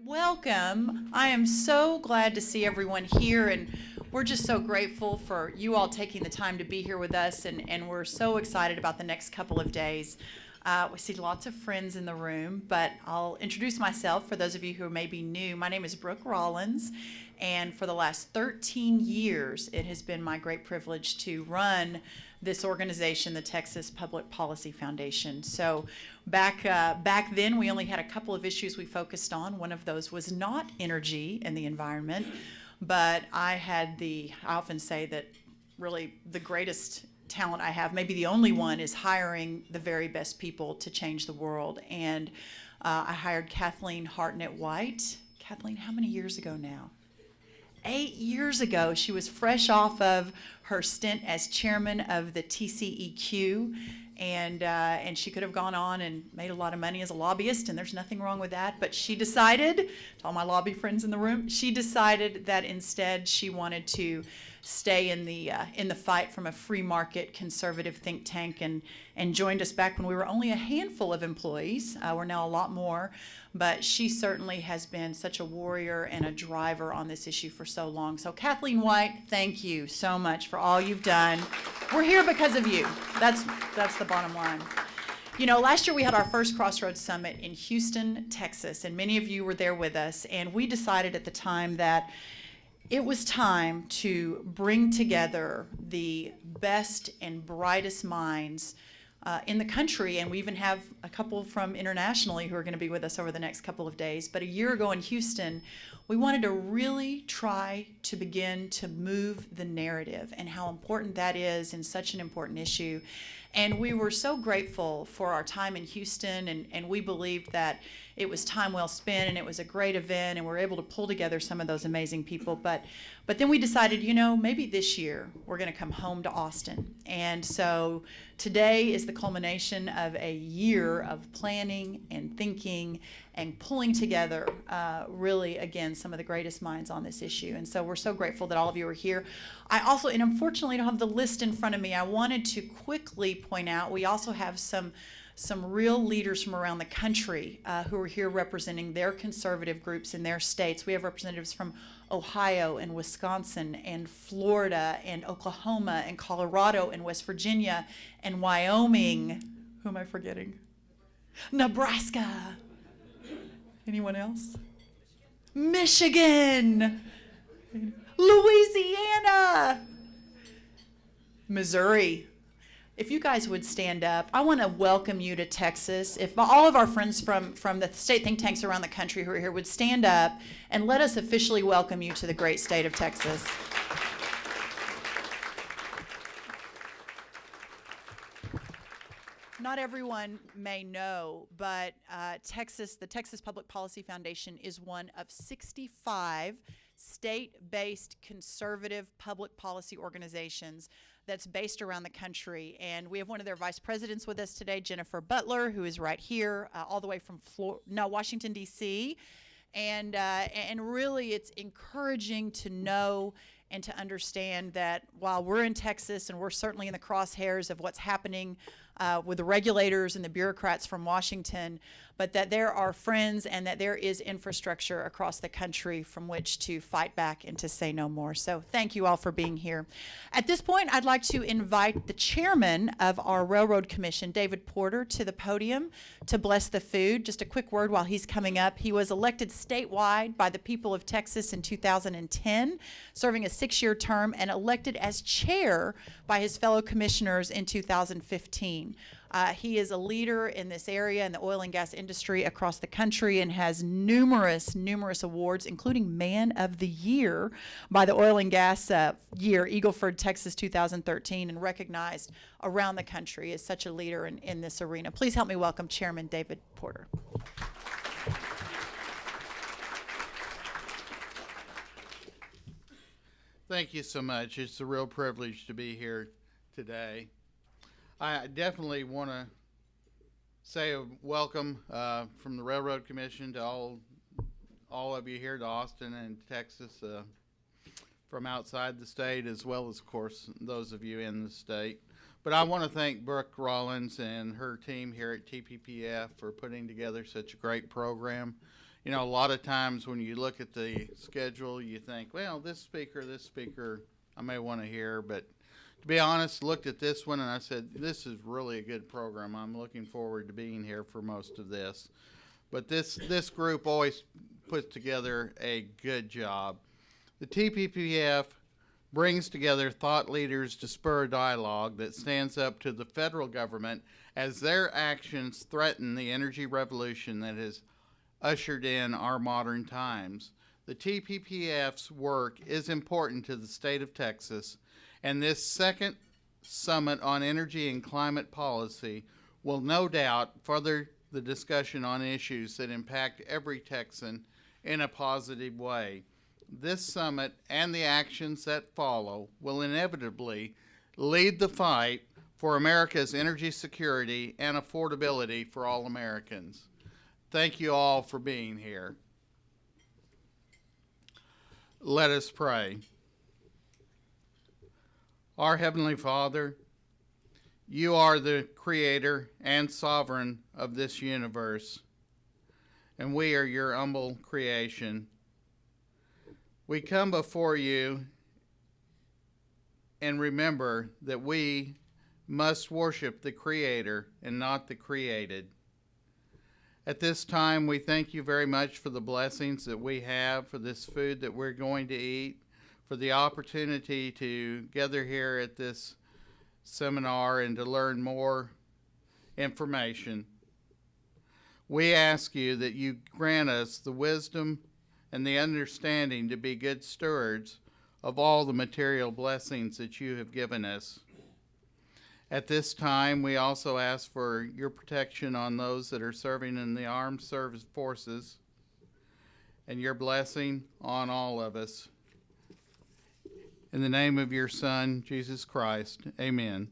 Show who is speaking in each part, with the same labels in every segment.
Speaker 1: Welcome. I am so glad to see everyone here, and we're just so grateful for you all taking the time to be here with us, and we're so excited about the next couple of days. We see lots of friends in the room, but I'll introduce myself for those of you who may be new. My name is Brooke Rollins, and for the last 13 years, it has been my great privilege to run this organization, the Texas Public Policy Foundation. So back then, we only had a couple of issues we focused on. One of those was not energy and the environment, but I often say that really the greatest talent I have, maybe the only one, is hiring the very best people to change the world. And I hired Kathleen Hartnett-White. Kathleen, how many years ago now? 8 years ago. She was fresh off of her stint as chairman of the TCEQ, and she could have gone on and made a lot of money as a lobbyist, and there's nothing wrong with that. But she decided, to all my lobby friends in the room, she decided that instead she wanted to stay in the fight from a free market conservative think tank, and joined us back when we were only a handful of employees. We're now a lot more, but she certainly has been such a warrior and a driver on this issue for so long. So Kathleen White, thank you so much for all you've done. We're here because of you. That's the bottom line. You know, last year we had our first Crossroads Summit in Houston, Texas, and many of you were there with us, and we decided at the time that it was time to bring together the best and brightest minds in the country, and we even have a couple from internationally who are going to be with us over the next couple of days. But a year ago in Houston, we wanted to really try to begin to move the narrative and how important that is in such an important issue. And we were so grateful for our time in Houston, and we believed that it was time well spent, and it was a great event, and we were able to pull together some of those amazing people. But then we decided, you know, maybe this year we're going to come home to Austin. And so today is the culmination of a year of planning and thinking and pulling together, really, again, some of the greatest minds on this issue. And so we're so grateful that all of you are here. I also, and unfortunately I don't have the list in front of me, I wanted to quickly point out we also have some real leaders from around the country who are here representing their conservative groups in their states. We have representatives from Ohio and Wisconsin and Florida and Oklahoma and Colorado and West Virginia and Wyoming. Who am I forgetting? Nebraska. Anyone else? Michigan. Louisiana. Missouri. If you guys would stand up, I want to welcome you to Texas. If all of our friends from the state think tanks around the country who are here would stand up and let us officially welcome you to the great state of Texas. Not everyone may know, but the Texas Public Policy Foundation is one of 65 state-based conservative public policy organizations that's based around the country. And we have one of their vice presidents with us today, Jennifer Butler, who is right here, all the way from Washington, D.C. And really, it's encouraging to know and to understand that while we're in Texas and we're certainly in the crosshairs of what's happening with the regulators and the bureaucrats from Washington, but that there are friends and that there is infrastructure across the country from which to fight back and to say no more. So thank you all for being here. At this point, I'd like to invite the chairman of our Railroad Commission, David Porter, to the podium to bless the food. Just a quick word while he's coming up. He was elected statewide by the people of Texas in 2010, serving a 6-year term, and elected as chair by his fellow commissioners in 2015. He is a leader in this area in the oil and gas industry across the country and has numerous awards, including Man of the Year by the Oil and Gas Year, Eagleford, Texas 2013, and recognized around the country as such a leader in this arena. Please help me welcome Chairman David Porter.
Speaker 2: Thank you so much. It's a real privilege to be here today. I definitely want to say a welcome from the Railroad Commission to all of you here to Austin and Texas from outside the state, as well as, of course, those of you in the state. But I want to thank Brooke Rollins and her team here at TPPF for putting together such a great program. You know, a lot of times when you look at the schedule, you think, well, this speaker, I may want to hear. But to be honest, looked at this one and I said, this is really a good program. I'm looking forward to being here for most of this. But this group always puts together a good job. The TPPF brings together thought leaders to spur a dialogue that stands up to the federal government as their actions threaten the energy revolution that has ushered in our modern times. The TPPF's work is important to the state of Texas, and this second summit on energy and climate policy will no doubt further the discussion on issues that impact every Texan in a positive way. This summit and the actions that follow will inevitably lead the fight for America's energy security and affordability for all Americans. Thank you all for being here. Let us pray. Our Heavenly Father, you are the creator and sovereign of this universe, and we are your humble creation. We come before you and remember that we must worship the Creator and not the created. At this time, we thank you very much for the blessings that we have, for this food that we're going to eat, for the opportunity to gather here at this seminar and to learn more information. We ask you that you grant us the wisdom and the understanding to be good stewards of all the material blessings that you have given us. At this time, we also ask for your protection on those that are serving in the armed service forces and your blessing on all of us. In the name of your Son, Jesus Christ, amen.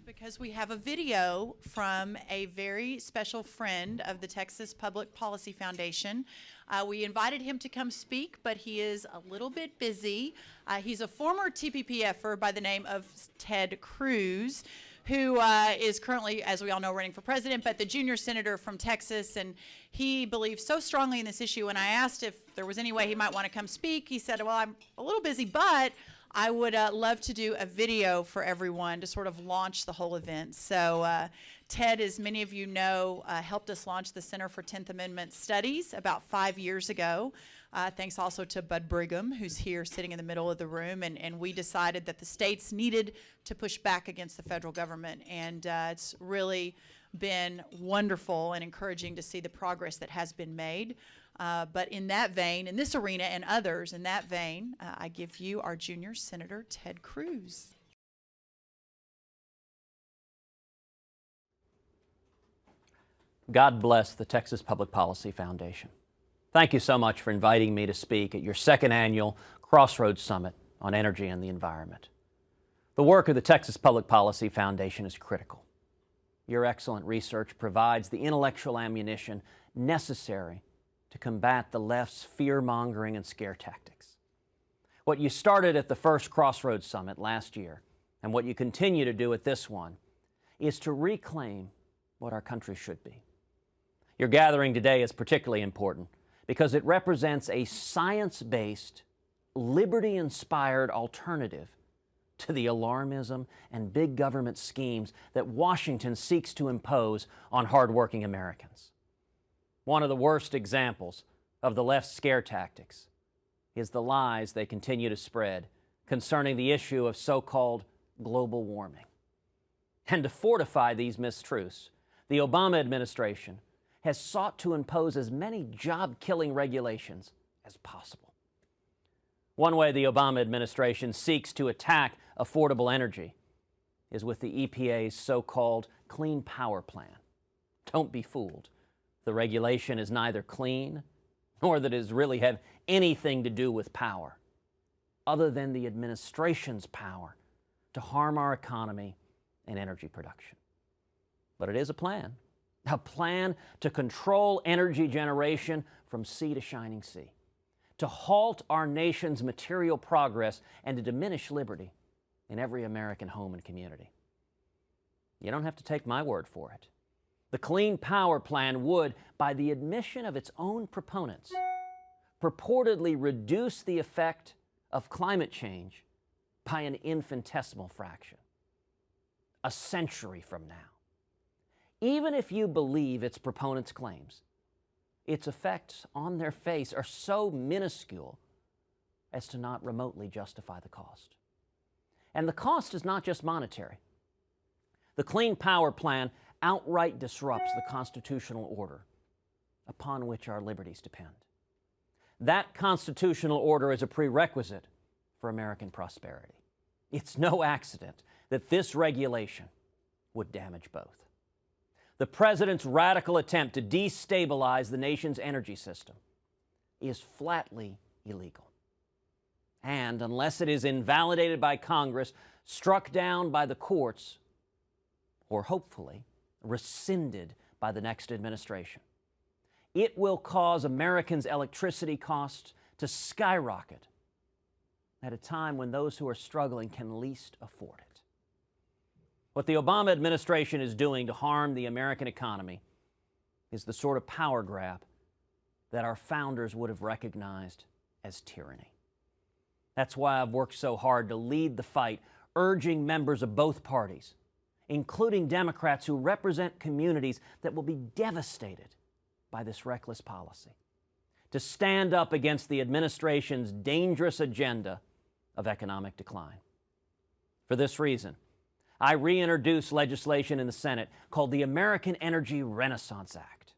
Speaker 1: Because we have a video from a very special friend of the Texas Public Policy Foundation. We invited him to come speak, but he is a little bit busy. He's a former TPPFer by the name of Ted Cruz, who is currently, as we all know, running for president, but the junior senator from Texas, and he believes so strongly in this issue. And I asked if there was any way he might want to come speak. He said, well, I'm a little busy, but I would love to do a video for everyone to sort of launch the whole event. So Ted, as many of you know, helped us launch the Center for 10th Amendment Studies about 5 years ago. Thanks also to Bud Brigham, who's here sitting in the middle of the room. And we decided that the states needed to push back against the federal government. And it's really been wonderful and encouraging to see the progress that has been made. But in that vein, in this arena and others, in that vein, I give you our junior Senator Ted Cruz.
Speaker 3: God bless the Texas Public Policy Foundation. Thank you so much for inviting me to speak at your second annual Crossroads Summit on Energy and the Environment. The work of the Texas Public Policy Foundation is critical. Your excellent research provides the intellectual ammunition necessary to combat the left's fear-mongering and scare tactics. What you started at the first Crossroads Summit last year, and what you continue to do at this one, is to reclaim what our country should be. Your gathering today is particularly important because it represents a science-based, liberty-inspired alternative to the alarmism and big government schemes that Washington seeks to impose on hardworking Americans. One of the worst examples of the left's scare tactics is the lies they continue to spread concerning the issue of so-called global warming. And to fortify these mistruths, the Obama administration has sought to impose as many job-killing regulations as possible. One way the Obama administration seeks to attack affordable energy is with the EPA's so-called Clean Power Plan. Don't be fooled. The regulation is neither clean nor that it really have anything to do with power, other than the administration's power to harm our economy and energy production. But it is a plan to control energy generation from sea to shining sea, to halt our nation's material progress and to diminish liberty in every American home and community. You don't have to take my word for it. The Clean Power Plan would, by the admission of its own proponents, purportedly reduce the effect of climate change by an infinitesimal fraction. A century from now. Even if you believe its proponents' claims, its effects on their face are so minuscule as to not remotely justify the cost. And the cost is not just monetary. The Clean Power Plan outright disrupts the constitutional order upon which our liberties depend. That constitutional order is a prerequisite for American prosperity. It's no accident that this regulation would damage both. The President's radical attempt to destabilize the nation's energy system is flatly illegal. And unless it is invalidated by Congress, struck down by the courts, or hopefully rescinded by the next administration, it will cause Americans' electricity costs to skyrocket at a time when those who are struggling can least afford it. What the Obama administration is doing to harm the American economy is the sort of power grab that our founders would have recognized as tyranny. That's why I've worked so hard to lead the fight, urging members of both parties, including Democrats who represent communities that will be devastated by this reckless policy, to stand up against the administration's dangerous agenda of economic decline. For this reason, I reintroduced legislation in the Senate called the American Energy Renaissance Act.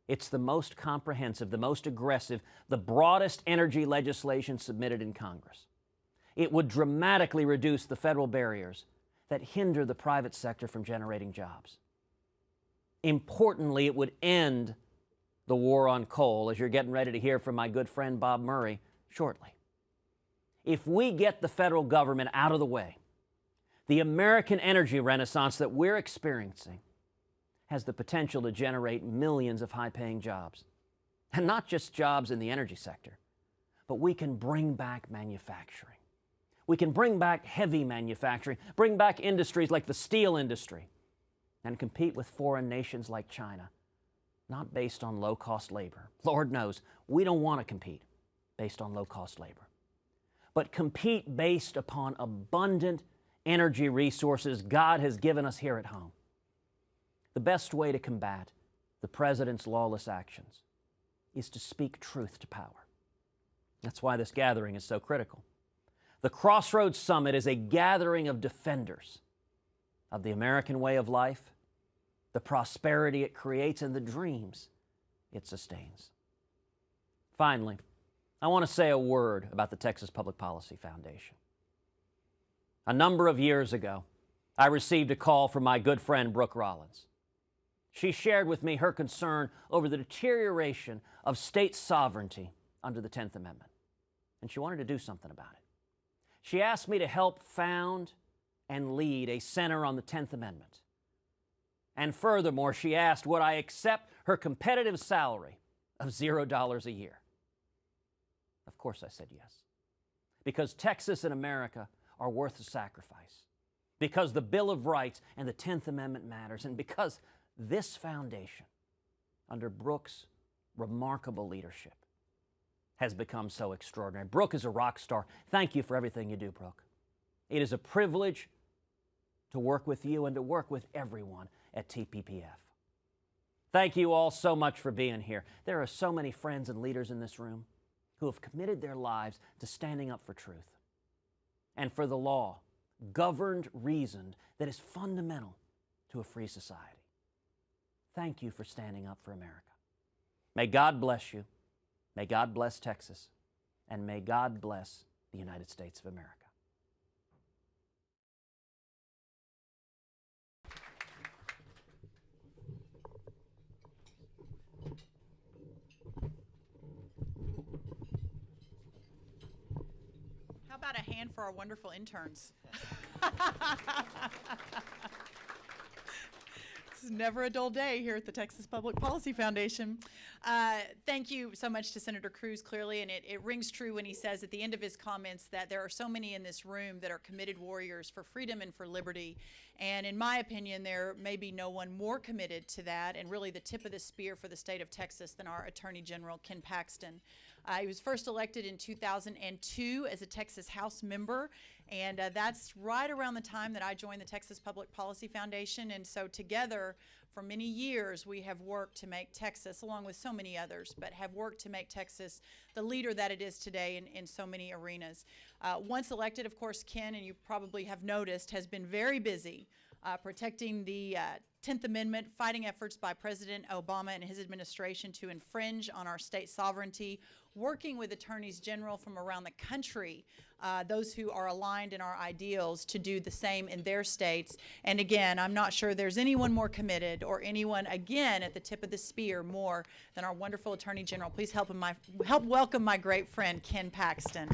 Speaker 3: It's the most comprehensive, the most aggressive, the broadest energy legislation submitted in Congress. It would dramatically reduce the federal barriers that hinder the private sector from generating jobs. Importantly, it would end the war on coal, as you're getting ready to hear from my good friend Bob Murray shortly. If we get the federal government out of the way, the American energy renaissance that we're experiencing has the potential to generate millions of high-paying jobs. And not just jobs in the energy sector, but we can bring back manufacturing. We can bring back heavy manufacturing, bring back industries like the steel industry, and compete with foreign nations like China, not based on low-cost labor. Lord knows, we don't want to compete based on low-cost labor, but compete based upon abundant energy resources God has given us here at home. The best way to combat the President's lawless actions is to speak truth to power. That's why this gathering is so critical. The Crossroads Summit is a gathering of defenders of the American way of life, the prosperity it creates, and the dreams it sustains. Finally, I want to say a word about the Texas Public Policy Foundation. A number of years ago, I received a call from my good friend Brooke Rollins. She shared with me her concern over the deterioration of state sovereignty under the 10th Amendment, and she wanted to do something about it. She asked me to help found and lead a center on the 10th Amendment. And furthermore, she asked, would I accept her competitive salary of $0 a year? Of course I said yes. Because Texas and America are worth the sacrifice. Because the Bill of Rights and the 10th Amendment matters. And because this foundation, under Brooke's remarkable leadership, has become so extraordinary. Brooke is a rock star. Thank you for everything you do, Brooke. It is a privilege to work with you and to work with everyone at TPPF. Thank you all so much for being here. There are so many friends and leaders in this room who have committed their lives to standing up for truth and for the law, governed reason that is fundamental to a free society. Thank you for standing up for America. May God bless you. May God bless Texas. And may God bless the United States of America.
Speaker 1: How about a hand for our wonderful interns? never a dull day here at the Texas Public Policy Foundation. Thank you so much to Senator Cruz, clearly, and it rings true when he says at the end of his comments that there are so many in this room that are committed warriors for freedom and for liberty. And in my opinion, there may be no one more committed to that and really the tip of the spear for the state of Texas than our Attorney General, Ken Paxton. He was first elected in 2002 as a Texas House member, and that's right around the time that I joined the Texas Public Policy Foundation. And so together, for many years, we have worked to make Texas, along with so many others, but have worked to make Texas the leader that it is today in so many arenas. Once elected, of course, Ken, and you probably have noticed, has been very busy protecting the 10th Amendment, fighting efforts by President Obama and his administration to infringe on our state sovereignty, working with attorneys general from around the country, those who are aligned in our ideals, to do the same in their states. And again, I'm not sure there's anyone more committed or anyone, again, at the tip of the spear more than our wonderful Attorney General. Please help welcome my great friend, Ken Paxton.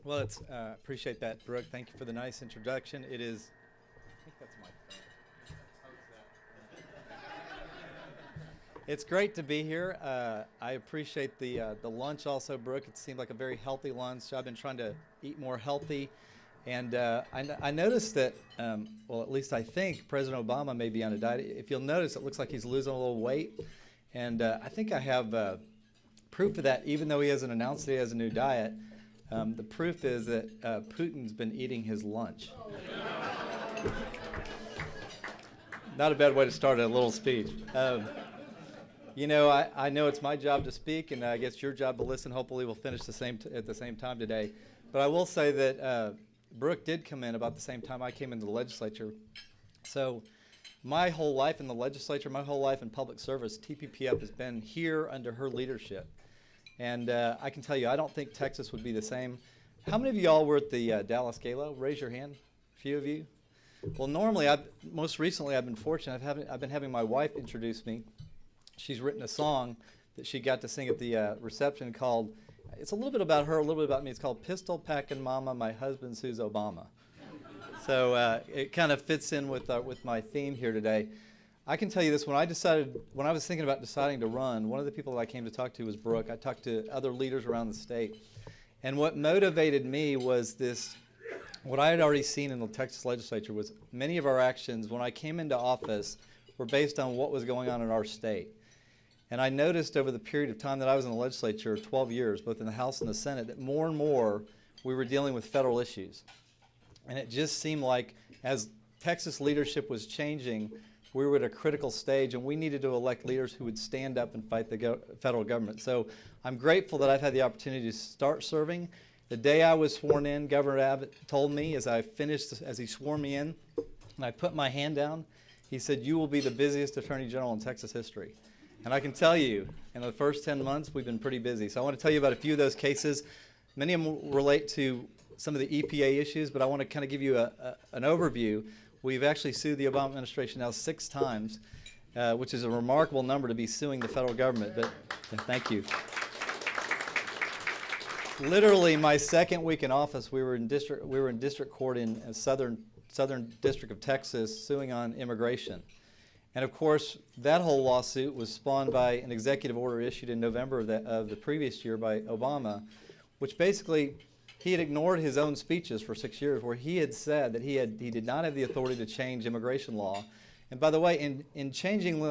Speaker 4: Well, appreciate that, Brooke. Thank you for the nice introduction. It is, I think that's my phone. It's great to be here. I appreciate the lunch also, Brooke. It seemed like a very healthy lunch. I've been trying to eat more healthy. And I noticed that, well, at least I think President Obama may be on a diet. If you'll notice, it looks like he's losing a little weight. And I think I have proof of that, even though he hasn't announced that he has a new diet. The proof is that Putin's been eating his lunch. Not a bad way to start a little speech. You know, I know it's my job to speak, and I guess your job to listen. Hopefully we'll finish at the same time today. But I will say that Brooke did come in about the same time I came into the legislature. So my whole life in the legislature, my whole life in public service, TPPF has been here under her leadership. And I can tell you, I don't think Texas would be the same. How many of y'all were at the Dallas Gala? Raise your hand. A few of you. Well, normally, most recently, I've been fortunate. I've been having my wife introduce me. She's written a song that she got to sing at the reception called, it's a little bit about her, a little bit about me. It's called Pistol Packin' Mama, My Husband Sues Obama. So it kind of fits in with my theme here today. I can tell you this, when I was thinking about deciding to run, one of the people that I came to talk to was Brooke. I talked to other leaders around the state. And what motivated me was what I had already seen in the Texas legislature was many of our actions when I came into office were based on what was going on in our state. And I noticed over the period of time that I was in the legislature, 12 years, both in the House and the Senate, that more and more we were dealing with federal issues. And it just seemed like as Texas leadership was changing, we were at a critical stage, and we needed to elect leaders who would stand up and fight the federal government. So I'm grateful that I've had the opportunity to start serving. The day I was sworn in, Governor Abbott told me as he swore me in, and I put my hand down, he said, "You will be the busiest Attorney General in Texas history." And I can tell you, in the first 10 months, we've been pretty busy. So I want to tell you about a few of those cases. Many of them relate to some of the EPA issues, but I want to kind of give you an overview. We've actually sued the Obama administration now 6 times, which is a remarkable number to be suing the federal government, but thank you. Literally, my second week in office, we were in district court in Southern District of Texas suing on immigration. And of course, that whole lawsuit was spawned by an executive order issued in November of the previous year by Obama, which basically, he had ignored his own speeches for 6 years where he had said that he did not have the authority to change immigration law. And by the way, in changing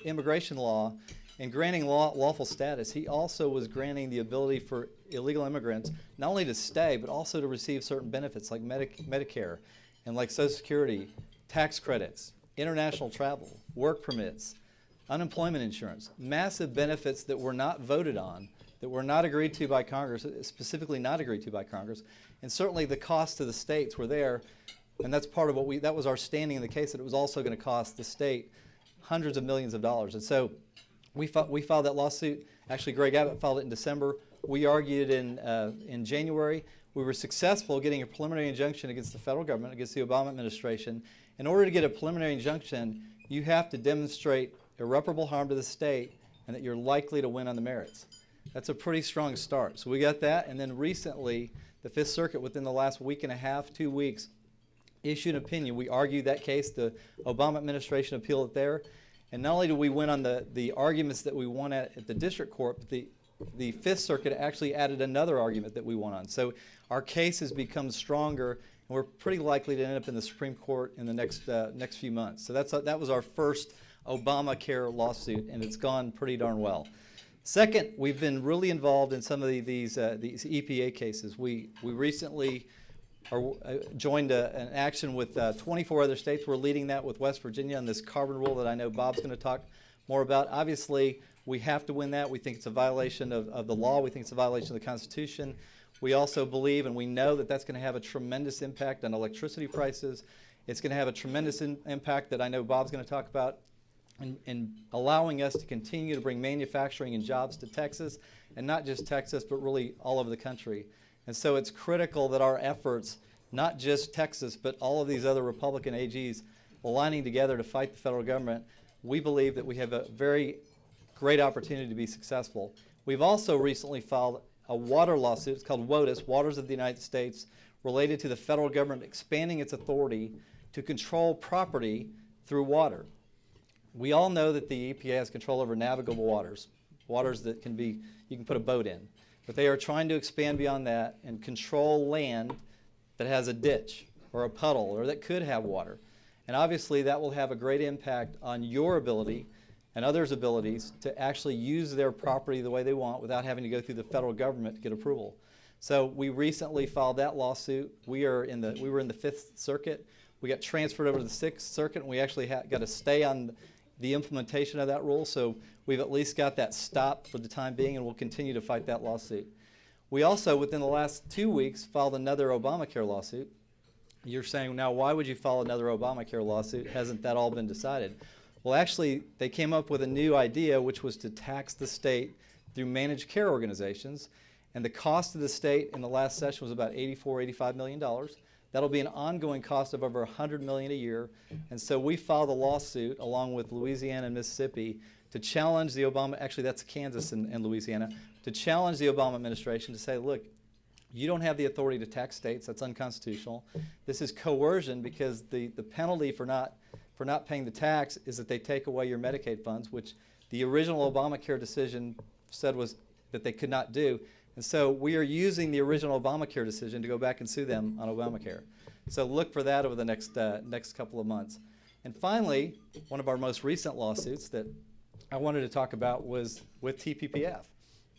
Speaker 4: immigration law and granting lawful status, he also was granting the ability for illegal immigrants not only to stay, but also to receive certain benefits like Medicare and like Social Security, tax credits, international travel, work permits, unemployment insurance, massive benefits that were not voted on, that were not agreed to by Congress, specifically not agreed to by Congress, and certainly the cost to the states were there, and that's part of that was our standing in the case, that it was also going to cost the state hundreds of millions of dollars. And so we filed that lawsuit. Actually, Greg Abbott filed it in December. We argued in January. We were successful getting a preliminary injunction against the federal government, against the Obama administration. In order to get a preliminary injunction, you have to demonstrate irreparable harm to the state and that you're likely to win on the merits. That's a pretty strong start. So we got that, and then recently, the Fifth Circuit, within the last week and a half, 2 weeks, issued an opinion. We argued that case. The Obama administration appealed it there. And not only did we win on the arguments that we won at the district court, but the Fifth Circuit actually added another argument that we won on. So our case has become stronger, and we're pretty likely to end up in the Supreme Court in the next few months. So that was our first Obamacare lawsuit, and it's gone pretty darn well. Second, we've been really involved in some of these EPA cases. We recently joined an action with 24 other states. We're leading that with West Virginia on this carbon rule that I know Bob's going to talk more about. Obviously, we have to win that. We think it's a violation of the law. We think it's a violation of the Constitution. We also believe and we know that that's going to have a tremendous impact on electricity prices. It's going to have a tremendous impact that I know Bob's going to talk about in allowing us to continue to bring manufacturing and jobs to Texas, and not just Texas, but really all over the country. And so it's critical that our efforts, not just Texas, but all of these other Republican AGs aligning together to fight the federal government, we believe that we have a very great opportunity to be successful. We've also recently filed a water lawsuit. It's called WOTUS, Waters of the United States, related to the federal government expanding its authority to control property through water. We all know that the EPA has control over navigable waters, waters that you can put a boat in. But they are trying to expand beyond that and control land that has a ditch or a puddle or that could have water. And obviously that will have a great impact on your ability and others' abilities to actually use their property the way they want without having to go through the federal government to get approval. So we recently filed that lawsuit. We were in the Fifth Circuit. We got transferred over to the Sixth Circuit, and we actually got to stay on the implementation of that rule. So we've at least got that stopped for the time being, and we'll continue to fight that lawsuit. We also, within the last 2 weeks, filed another Obamacare lawsuit. You're saying, now why would you file another Obamacare lawsuit? Hasn't that all been decided? Well, actually, they came up with a new idea, which was to tax the state through managed care organizations. And the cost of the state in the last session was about $85 million. That'll be an ongoing cost of over $100 million a year. And so we filed a lawsuit along with Louisiana and Mississippi to challenge the actually that's Kansas and Louisiana, to challenge the Obama administration to say, look, you don't have the authority to tax states. That's unconstitutional. This is coercion because the penalty for not paying the tax is that they take away your Medicaid funds, which the original Obamacare decision said was that they could not do. And so we are using the original Obamacare decision to go back and sue them on Obamacare. So look for that over the next couple of months. And finally, one of our most recent lawsuits that I wanted to talk about was with TPPF.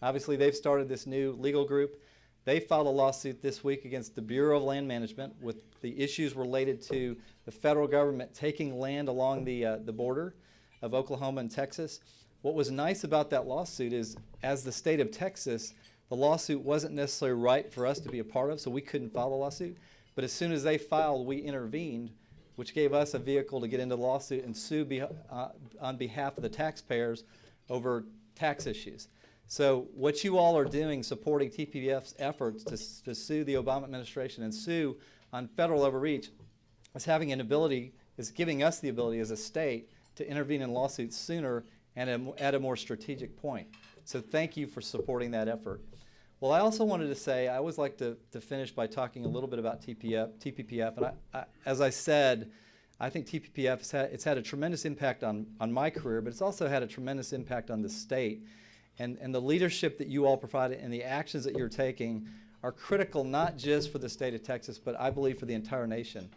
Speaker 4: Obviously, they've started this new legal group. They filed a lawsuit this week against the Bureau of Land Management with the issues related to the federal government taking land along the border of Oklahoma and Texas. What was nice about that lawsuit is, as the state of Texas, the lawsuit wasn't necessarily right for us to be a part of, so we couldn't file the lawsuit. But as soon as they filed, we intervened, which gave us a vehicle to get into the lawsuit and sue on behalf of the taxpayers over tax issues. So what you all are doing, supporting TPPF's efforts to sue the Obama administration and sue on federal overreach, is giving us the ability as a state to intervene in lawsuits sooner and at a more strategic point. So thank you for supporting that effort. Well, I also wanted to say, I always like to finish by talking a little bit about TPPF. And as I said, I think TPPF it's had a tremendous impact on my career, but it's also had a tremendous impact on the state. And the leadership that you all provided and the actions that you're taking are critical not just for the state of Texas, but I believe for the entire nation.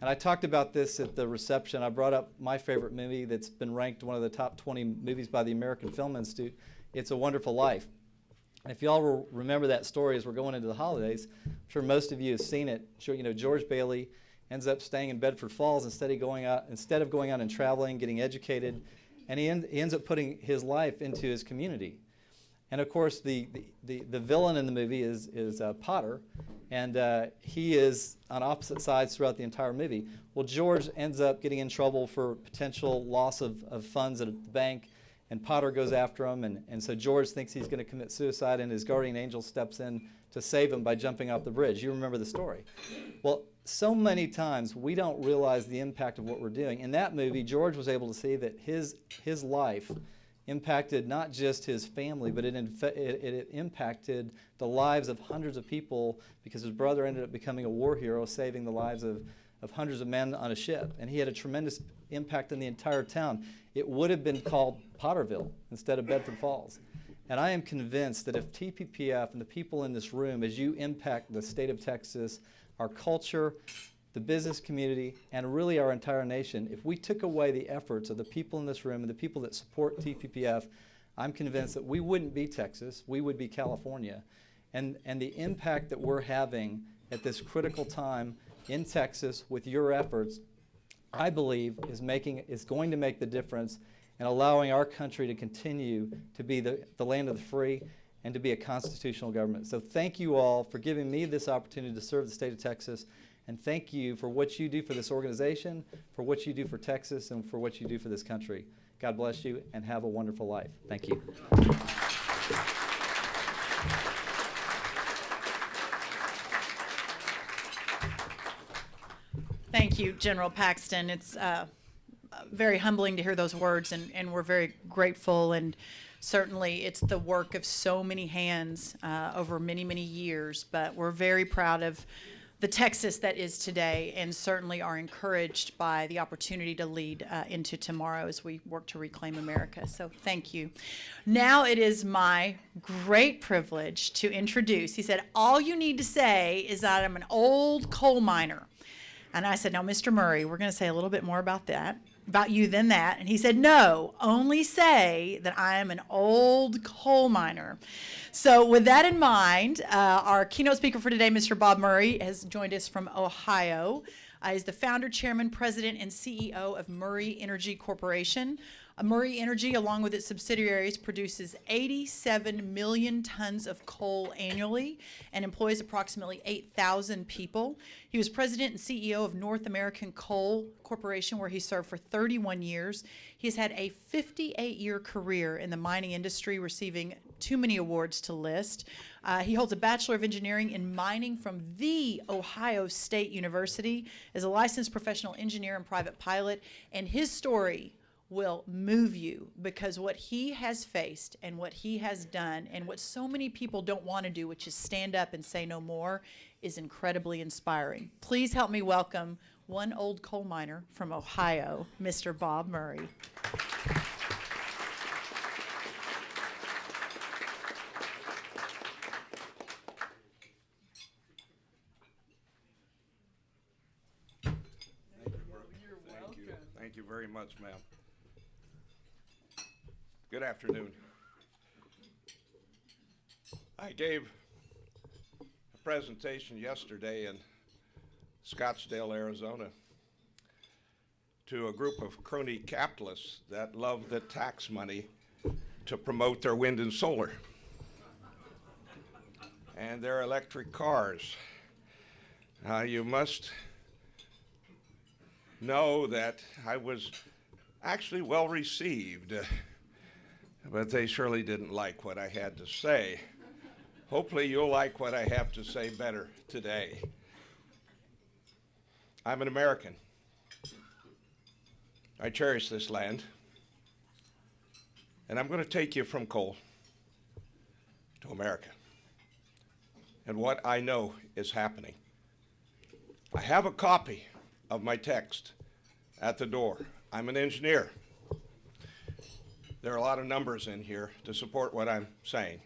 Speaker 4: And I talked about this at the reception. I brought up my favorite movie that's been ranked one of the top 20 movies by the American Film Institute, It's a Wonderful Life. And if you all will remember that story as we're going into the holidays, I'm sure most of you have seen it. Sure, George Bailey ends up staying in Bedford Falls instead of going out and traveling, getting educated, and he ends up putting his life into his community. And of course, the villain in the movie is Potter, and he is on opposite sides throughout the entire movie. Well, George ends up getting in trouble for potential loss of funds at the bank, and Potter goes after him, and so George thinks he's going to commit suicide, and his guardian angel steps in to save him by jumping off the bridge. You remember the story. Well, so many times we don't realize the impact of what we're doing. In that movie, George was able to see that his life impacted not just his family, but it impacted the lives of hundreds of people because his brother ended up becoming a war hero, saving the lives of hundreds of men on a ship. And he had a tremendous impact on the entire town. It would have been called Potterville instead of Bedford Falls. And I am convinced that if TPPF and the people in this room, as you impact the state of Texas, our culture, the business community, and really our entire nation, if we took away the efforts of the people in this room and the people that support TPPF, I'm convinced that we wouldn't be Texas, we would be California. And the impact that we're having at this critical time in Texas with your efforts, I believe is going to make the difference in allowing our country to continue to be the land of the free and to be a constitutional government. So thank you all for giving me this opportunity to serve the state of Texas. And thank you for what you do for this organization, for what you do for Texas, and for what you do for this country. God bless you, and have a wonderful life. Thank you.
Speaker 1: Thank you, General Paxton. It's very humbling to hear those words, and we're very grateful. And certainly it's the work of so many hands over many, many years. But we're very proud of the Texas that is today, and certainly are encouraged by the opportunity to lead into tomorrow as we work to reclaim America. So thank you. Now it is my great privilege to introduce, he said, all you need to say is that I'm an old coal miner. And I said, now, Mr. Murray, we're going to say a little bit more about you than that. And he said, no, only say that I am an old coal miner. So with that in mind, our keynote speaker for today, Mr. Bob Murray, has joined us from Ohio. He's the founder, chairman, president, and CEO of Murray Energy Corporation. Murray Energy, along with its subsidiaries, produces 87 million tons of coal annually and employs approximately 8,000 people. He was president and CEO of North American Coal Corporation, where he served for 31 years. He has had a 58-year career in the mining industry, receiving too many awards to list. He holds a Bachelor of Engineering in Mining from The Ohio State University, is a licensed professional engineer and private pilot, and his story will move you because what he has faced and what he has done and what so many people don't want to do, which is stand up and say no more, is incredibly inspiring. Please help me welcome one old coal miner from Ohio, Mr. Bob Murray.
Speaker 5: Thank you very much, ma'am. Good afternoon. I gave a presentation yesterday in Scottsdale, Arizona, to a group of crony capitalists that love the tax money to promote their wind and solar and their electric cars. You must know that I was actually well received. But they surely didn't like what I had to say. Hopefully you'll like what I have to say better today. I'm an American. I cherish this land. And I'm going to take you from coal to America and what I know is happening. I have a copy of my text at the door. I'm an engineer. There are a lot of numbers in here to support what I'm saying.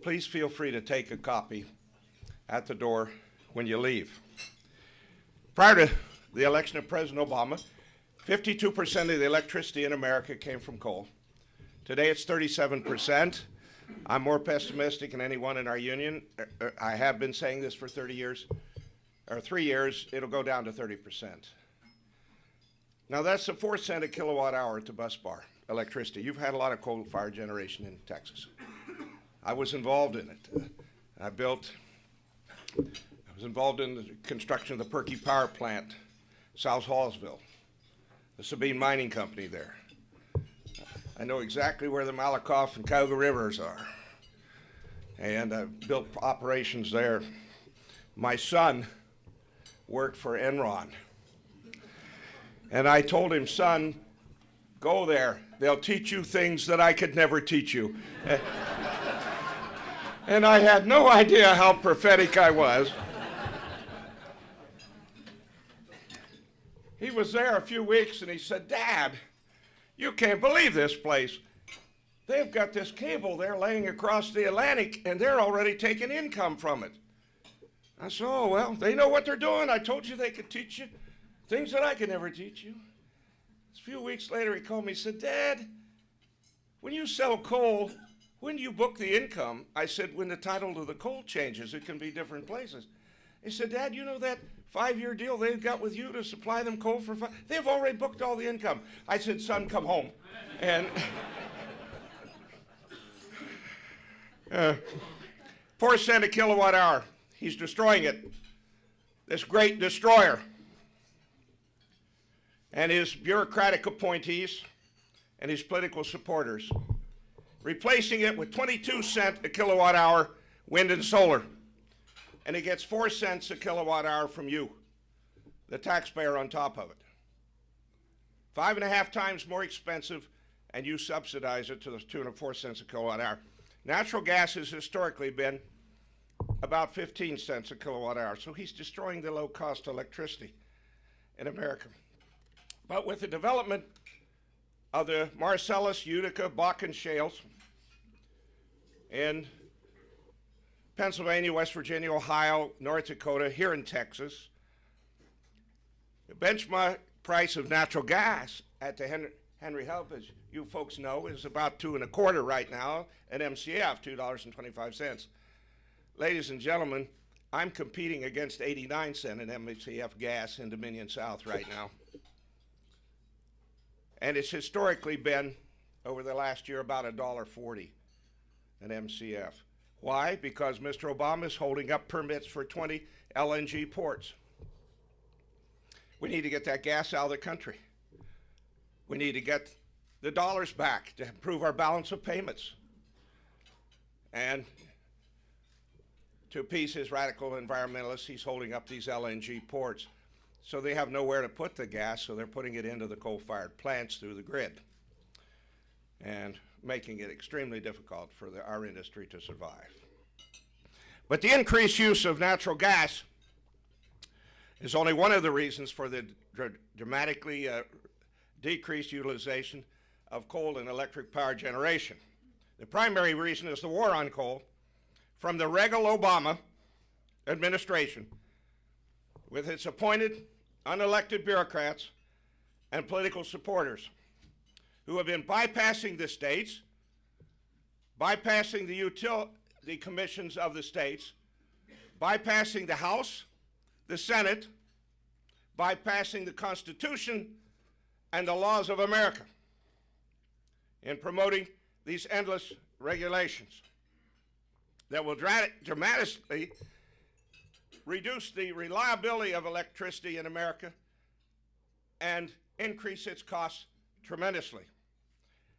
Speaker 5: Please feel free to take a copy at the door when you leave. Prior to the election of President Obama, 52% of the electricity in America came from coal. Today it's 37%. I'm more pessimistic than anyone in our union. I have been saying this for 3 years. It'll go down to 30%. Now that's a 4 cent a kilowatt hour at the bus bar. Electricity. You've had a lot of coal-fired generation in Texas. I was involved in it. I was involved in the construction of the Perky Power Plant, South Hallsville, the Sabine Mining Company there. I know exactly where the Malakoff and Cayuga Rivers are. And I built operations there. My son worked for Enron. And I told him, son, go there they'll teach you things that I could never teach you. And I had no idea how prophetic I was. He was there a few weeks and he said, "Dad, you can't believe this place. They've got this cable there laying across the Atlantic and they're already taking income from it." I said, "Oh, well, they know what they're doing. I told you they could teach you things that I could never teach you." A few weeks later, he called me and said, "Dad, when you sell coal, when do you book the income?" I said, "When the title to the coal changes, it can be different places." He said, "Dad, you know that 5-year deal they've got with you to supply them coal for they've already booked all the income." I said, "Son, come home." And 4 cents a kilowatt hour. He's destroying it. This great destroyer. And his bureaucratic appointees and his political supporters, replacing it with 22 cents a kilowatt hour wind and solar. And he gets 4 cents a kilowatt hour from you, the taxpayer, on top of it. 5.5 times more expensive, and you subsidize it to the tune of 4 cents a kilowatt hour. Natural gas has historically been about 15 cents a kilowatt hour, so he's destroying the low-cost electricity in America. But with the development of the Marcellus, Utica, Bakken shales in Pennsylvania, West Virginia, Ohio, North Dakota, here in Texas, the benchmark price of natural gas at the Henry Hub, as you folks know, is about $2.25 right now, an MCF, $2.25. Ladies and gentlemen, I'm competing against 89 cent an MCF gas in Dominion South right now. And it's historically been, over the last year, about $1.40 an MCF. Why? Because Mr. Obama is holding up permits for 20 LNG ports. We need to get that gas out of the country. We need to get the dollars back to improve our balance of payments. And to appease his radical environmentalists, he's holding up these LNG ports. So they have nowhere to put the gas, so they're putting it into the coal-fired plants through the grid and making it extremely difficult for our industry to survive. But the increased use of natural gas is only one of the reasons for the dramatically decreased utilization of coal and electric power generation. The primary reason is the war on coal from the Reagan-Obama administration, with its appointed, unelected bureaucrats and political supporters who have been bypassing the states, bypassing the utility commissions of the states, bypassing the House, the Senate, bypassing the Constitution and the laws of America in promoting these endless regulations that will dramatically reduce the reliability of electricity in America and increase its costs tremendously.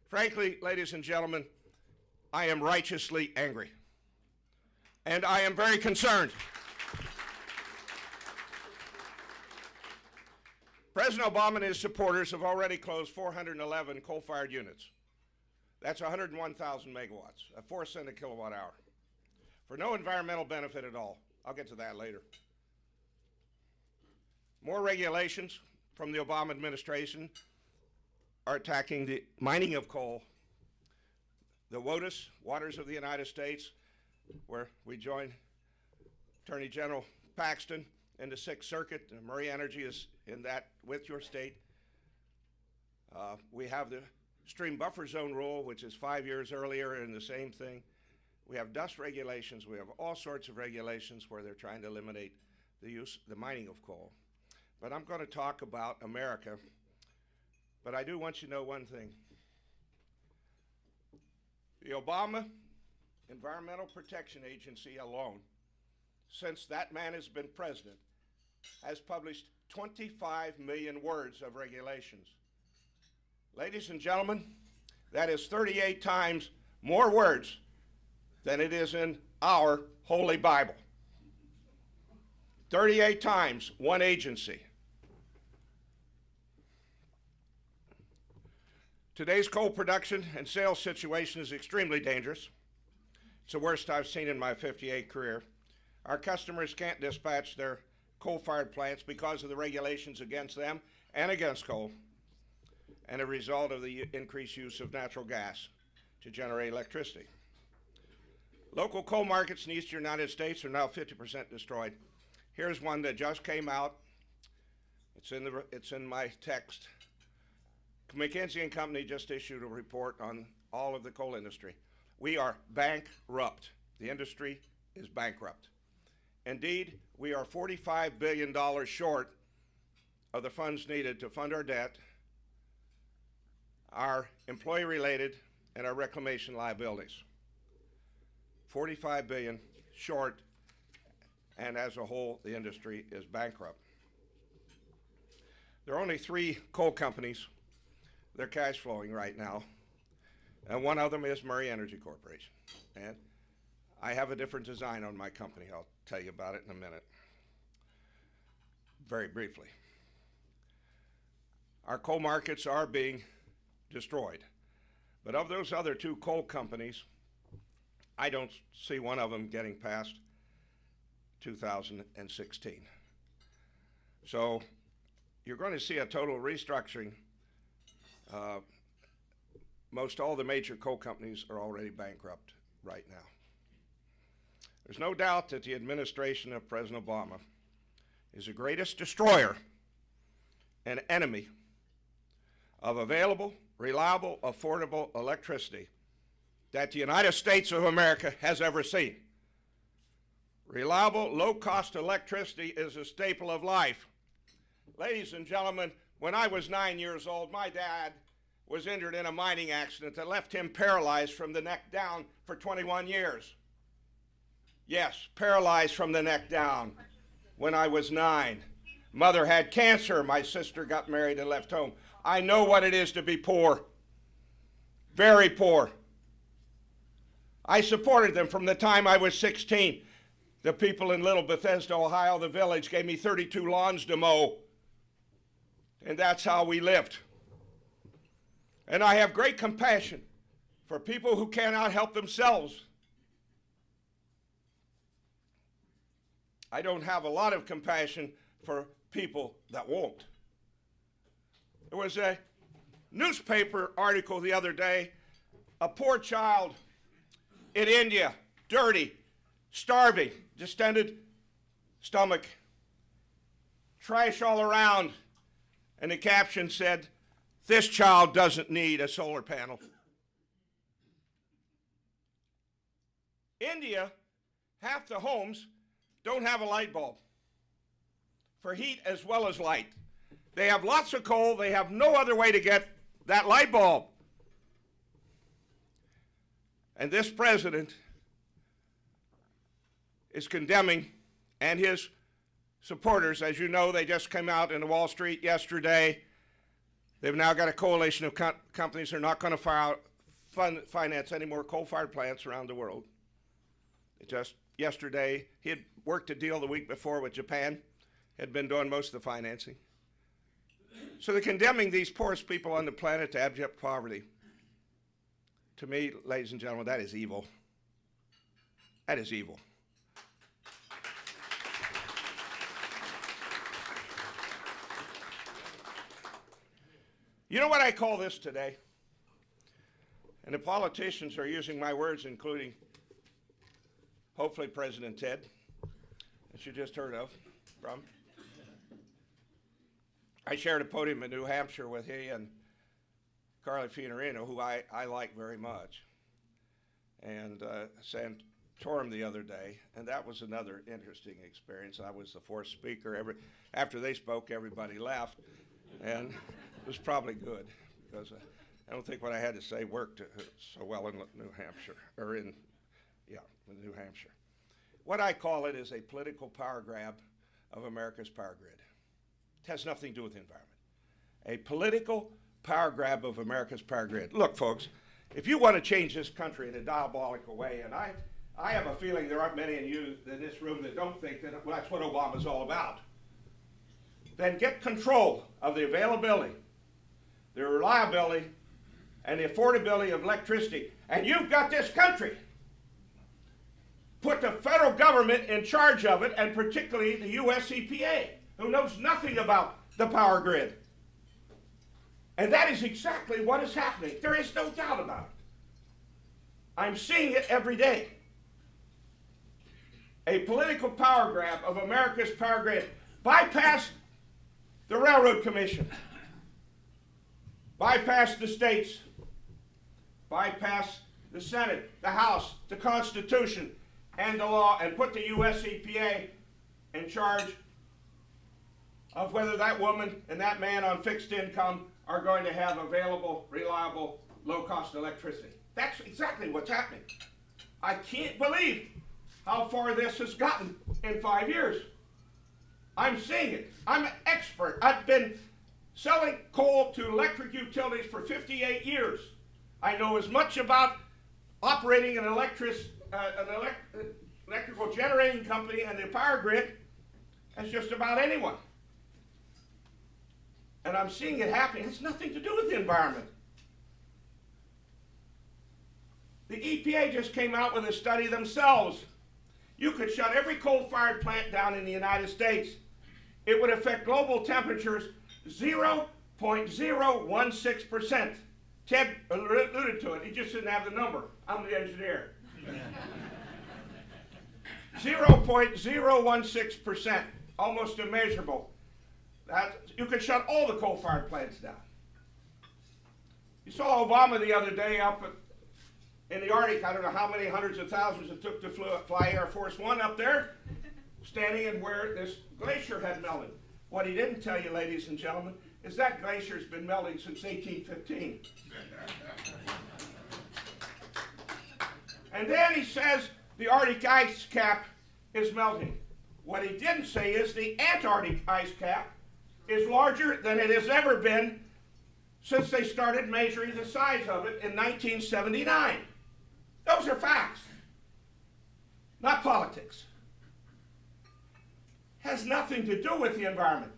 Speaker 5: Frankly, ladies and gentlemen, I am righteously angry, and I am very concerned. President Obama and his supporters have already closed 411 coal-fired units. That's 101,000 megawatts, at 4 cents a kilowatt hour, for no environmental benefit at all. I'll get to that later. More regulations from the Obama administration are attacking the mining of coal. The WOTUS, Waters of the United States, where we join Attorney General Paxton in the Sixth Circuit. Murray Energy is in that with your state. We have the stream buffer zone rule, which is 5 years earlier, and the same thing. We have dust regulations. We have all sorts of regulations where they're trying to eliminate the mining of coal. But I'm going to talk about America. But I do want you to know one thing. The Obama Environmental Protection Agency alone, since that man has been president, has published 25 million words of regulations. Ladies and gentlemen, that is 38 times more words than it is in our Holy Bible. 38 times, one agency. Today's coal production and sales situation is extremely dangerous. It's the worst I've seen in my 58 career. Our customers can't dispatch their coal-fired plants because of the regulations against them and against coal, and a result of the increased use of natural gas to generate electricity. Local coal markets in the eastern United States are now 50% destroyed. Here's one that just came out. It's in my text. McKinsey & Company just issued a report on all of the coal industry. We are bankrupt. The industry is bankrupt. Indeed, we are $45 billion short of the funds needed to fund our debt, our employee-related, and our reclamation liabilities. $45 billion short, and as a whole, the industry is bankrupt. There are only 3 coal companies that are cash flowing right now, and one of them is Murray Energy Corporation. And I have a different design on my company. I'll tell you about it in a minute. Very briefly. Our coal markets are being destroyed. But of those other 2 coal companies, I don't see one of them getting past 2016. So you're going to see a total restructuring. Most all the major coal companies are already bankrupt right now. There's no doubt that the administration of President Obama is the greatest destroyer and enemy of available, reliable, affordable electricity that the United States of America has ever seen. Reliable, low-cost electricity is a staple of life. Ladies and gentlemen, when I was 9 years old, my dad was injured in a mining accident that left him paralyzed from the neck down for 21 years. Yes, paralyzed from the neck down when I was 9. Mother had cancer. My sister got married and left home. I know what it is to be poor, very poor. I supported them from the time I was 16. The people in Little Bethesda, Ohio, the village, gave me 32 lawns to mow. And that's how we lived. And I have great compassion for people who cannot help themselves. I don't have a lot of compassion for people that won't. There was a newspaper article the other day, a poor child in India, dirty, starving, distended stomach, trash all around, and the caption said, "This child doesn't need a solar panel." India, half the homes don't have a light bulb for heat as well as light. They have lots of coal. They have no other way to get that light bulb. And this president is condemning, and his supporters, as you know, they just came out in Wall Street yesterday. They've now got a coalition of companies that are not going to finance any more coal-fired plants around the world. Just yesterday, he had worked a deal the week before with Japan, had been doing most of the financing. So they're condemning these poorest people on the planet to abject poverty. To me, ladies and gentlemen, that is evil. That is evil. You know what I call this today? And the politicians are using my words, including, hopefully, President Ted, that you just heard of from. I shared a podium in New Hampshire with he and Carly Fiorina, who I like very much, and Santorum the other day, and that was another interesting experience. I was the fourth speaker. After they spoke, everybody left, and it was probably good, because I don't think what I had to say worked so well in New Hampshire, or in New Hampshire. What I call it is a political power grab of America's power grid. It has nothing to do with the environment. A political power grab of America's power grid. Look, folks, if you want to change this country in a diabolical way, and I have a feeling there aren't many in this room that don't think that that's what Obama's all about, then get control of the availability, the reliability, and the affordability of electricity. And you've got this country. Put the federal government in charge of it, and particularly the U.S. EPA, who knows nothing about the power grid. And that is exactly what is happening. There is no doubt about it. I'm seeing it every day. A political power grab of America's power grid bypassed the Railroad Commission, bypassed the states, bypassed the Senate, the House, the Constitution, and the law, and put the U.S. EPA in charge of whether that woman and that man on fixed income are going to have available, reliable, low-cost electricity. That's exactly what's happening. I can't believe how far this has gotten in 5 years. I'm seeing it. I'm an expert. I've been selling coal to electric utilities for 58 years. I know as much about operating an electrical generating company and the power grid as just about anyone. And I'm seeing it happening. It has nothing to do with the environment. The EPA just came out with a study themselves. You could shut every coal-fired plant down in the United States. It would affect global temperatures 0.016%. Ted alluded to it. He just didn't have the number. I'm the engineer. 0.016%, almost immeasurable. You could shut all the coal-fired plants down. You saw Obama the other day up in the Arctic. I don't know how many hundreds of thousands it took to fly Air Force One up there, standing in where this glacier had melted. What he didn't tell you, ladies and gentlemen, is that glacier's been melting since 1815. And then he says the Arctic ice cap is melting. What he didn't say is the Antarctic ice cap is larger than it has ever been since they started measuring the size of it in 1979. Those are facts, not politics. Has nothing to do with the environment.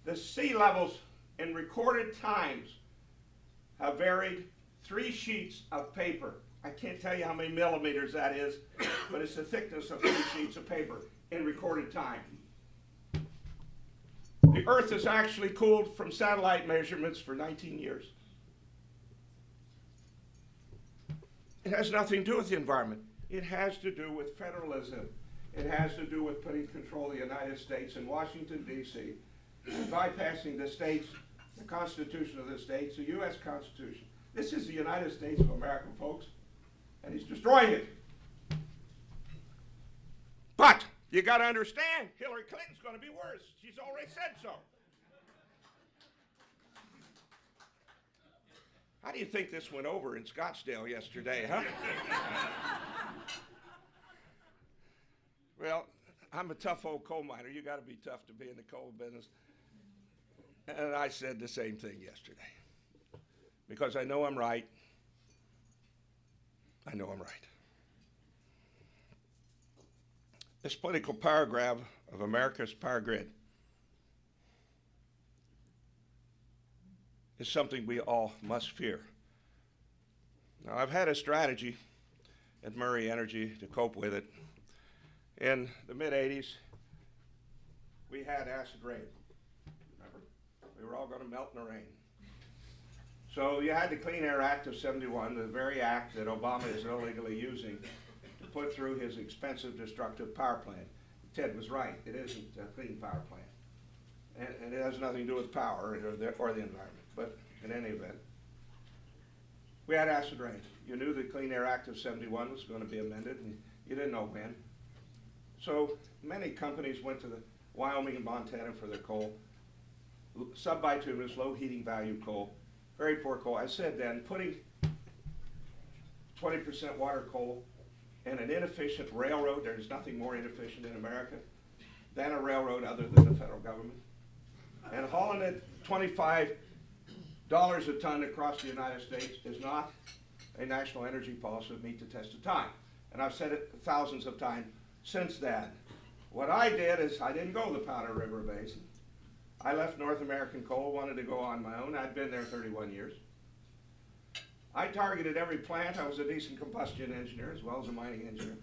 Speaker 5: The sea levels in recorded times have varied 3 sheets of paper. I can't tell you how many millimeters that is, but it's the thickness of 3 sheets of paper in recorded time. The Earth has actually cooled from satellite measurements for 19 years. It has nothing to do with the environment. It has to do with federalism. It has to do with putting control of the United States in Washington, D.C., bypassing the states, the Constitution of the states, the U.S. Constitution. This is the United States of America, folks, and he's destroying it. But you got to understand, Hillary Clinton's going to be worse. She's already said so. How do you think this went over in Scottsdale yesterday, huh? Well, I'm a tough old coal miner. You got to be tough to be in the coal business. And I said the same thing yesterday. Because I know I'm right. I know I'm right. This political power grab of America's power grid is something we all must fear. Now, I've had a strategy at Murray Energy to cope with it. In the mid-'80s, we had acid rain. Remember? We were all going to melt in the rain. So you had the Clean Air Act of '71, the very act that Obama is illegally using to put through his expensive, destructive power plant. Ted was right. It isn't a clean power plant. And it has nothing to do with power or the environment. But in any event, we had acid rain. You knew the Clean Air Act of '71 was going to be amended, and you didn't know when. So many companies went to the Wyoming and Montana for their coal. Subbituminous, low heating value coal, very poor coal. I said then, putting 20% water coal in an inefficient railroad, there's nothing more inefficient in America than a railroad other than the federal government, and hauling it $25 a ton across the United States is not a national energy policy that meet the test of time. And I've said it thousands of times since then. What I did is I didn't go to the Powder River Basin. I left North American Coal, wanted to go on my own. I'd been there 31 years. I targeted every plant. I was a decent combustion engineer as well as a mining engineer.